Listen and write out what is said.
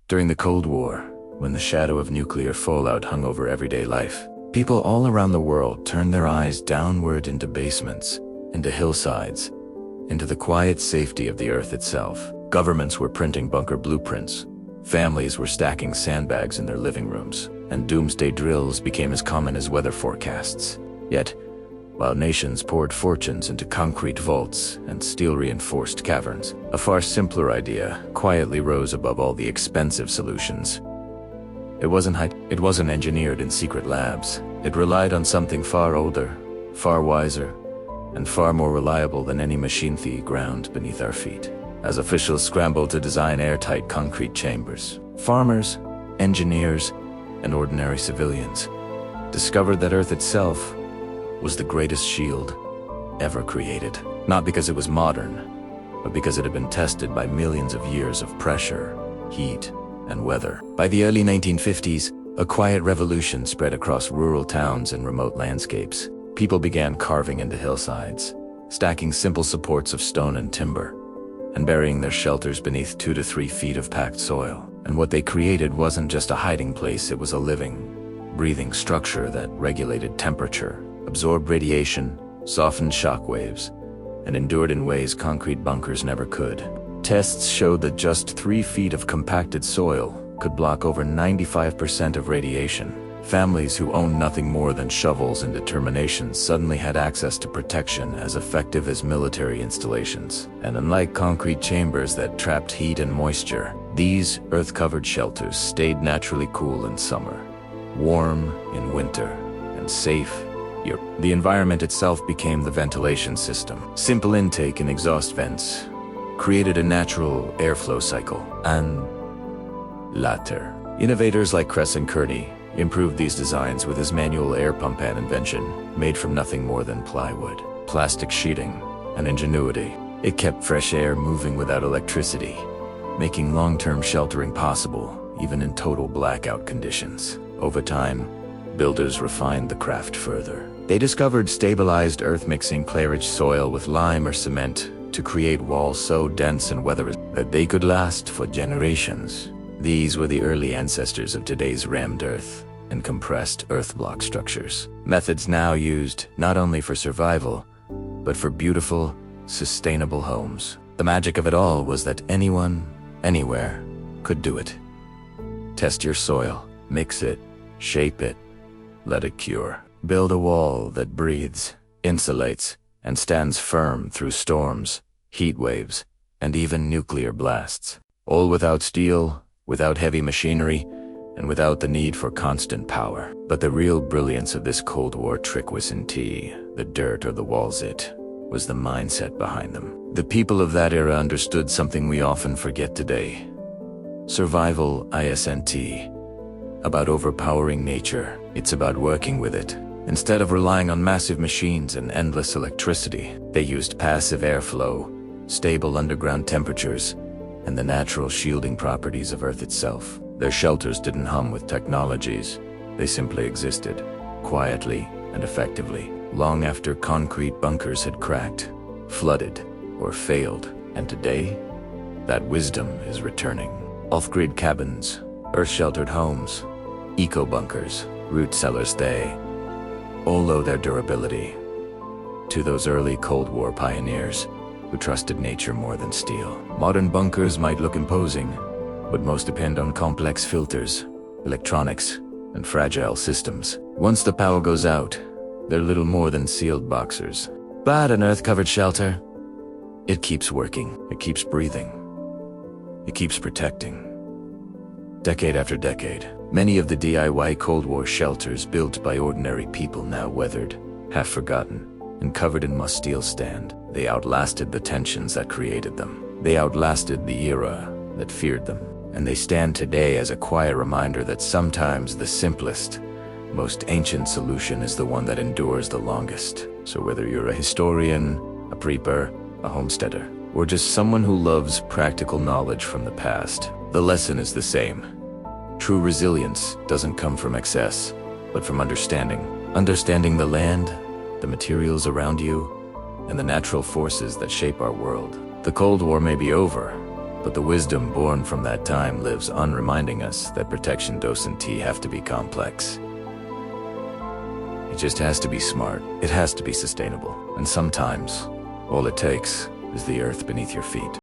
During the Cold War, when the shadow of nuclear fallout hung over everyday life, people all around the world turned their eyes downward into basements, into hillsides, into the quiet safety of the earth itself. Governments were printing bunker blueprints. Families were stacking sandbags in their living rooms, and doomsday drills became as common as weather forecasts. Yet, while nations poured fortunes into concrete vaults and steel-reinforced caverns, a far simpler idea quietly rose above all the expensive solutions. It wasn't engineered in secret labs. It relied on something far older, far wiser, and far more reliable than any machine the ground beneath our feet. As officials scrambled to design airtight concrete chambers, farmers, engineers, and ordinary civilians discovered that Earth itself was the greatest shield ever created. Not because it was modern, but because it had been tested by millions of years of pressure, heat, and weather. By the early 1950s, a quiet revolution spread across rural towns and remote landscapes. People began carving into hillsides, stacking simple supports of stone and timber, and burying their shelters beneath 2 to 3 feet of packed soil. And what they created wasn't just a hiding place, it was a living, breathing structure that regulated temperature, absorbed radiation, softened shock waves, and endured in ways concrete bunkers never could. Tests showed that just 3 feet of compacted soil could block over 95% of radiation. Families who owned nothing more than shovels and determination suddenly had access to protection as effective as military installations. And unlike concrete chambers that trapped heat and moisture, these earth-covered shelters stayed naturally cool in summer, warm in winter, and safe. The environment itself became the ventilation system. Simple intake and exhaust vents created a natural airflow cycle. And later, innovators like Kress and Kearney improved these designs with his manual air pump invention, made from nothing more than plywood, plastic sheeting, and ingenuity. It kept fresh air moving without electricity, making long-term sheltering possible, even in total blackout conditions. Over time, builders refined the craft further. They discovered stabilized earth-mixing clay-rich soil with lime or cement to create walls so dense and weather-resistant that they could last for generations. These were the early ancestors of today's rammed earth and compressed earth block structures. Methods now used not only for survival, but for beautiful, sustainable homes. The magic of it all was that anyone, anywhere, could do it. Test your soil, mix it, shape it, let it cure. Build a wall that breathes, insulates, and stands firm through storms, heat waves, and even nuclear blasts. All without steel, without heavy machinery, and without the need for constant power. But the real brilliance of this Cold War trick wasn't the dirt or the walls, it was the mindset behind them. The people of that era understood something we often forget today. Survival isn't about overpowering nature, it's about working with it. Instead of relying on massive machines and endless electricity, they used passive airflow, stable underground temperatures, and the natural shielding properties of Earth itself. Their shelters didn't hum with technologies, they simply existed, quietly and effectively, long after concrete bunkers had cracked, flooded, or failed. And today, that wisdom is returning. Off-grid cabins, earth-sheltered homes, eco-bunkers, root cellars, they all owe their durability to those early Cold War pioneers who trusted nature more than steel. Modern bunkers might look imposing, but most depend on complex filters, electronics, and fragile systems. Once the power goes out, they're little more than sealed boxers. But an earth-covered shelter, it keeps working, it keeps breathing, it keeps protecting. Decade after decade, many of the DIY Cold War shelters built by ordinary people now weathered, half forgotten, and covered in must steel stand. They outlasted the tensions that created them. They outlasted the era that feared them. And they stand today as a quiet reminder that sometimes the simplest, most ancient solution is the one that endures the longest. So whether you're a historian, a prepper, a homesteader, or just someone who loves practical knowledge from the past, the lesson is the same. True resilience doesn't come from excess, but from understanding. Understanding the land, the materials around you, and the natural forces that shape our world. The Cold War may be over, But the wisdom born from that time lives on, reminding us that protection doesn't have to be complex. It just has to be smart, it has to be sustainable, and sometimes, all it takes is the earth beneath your feet.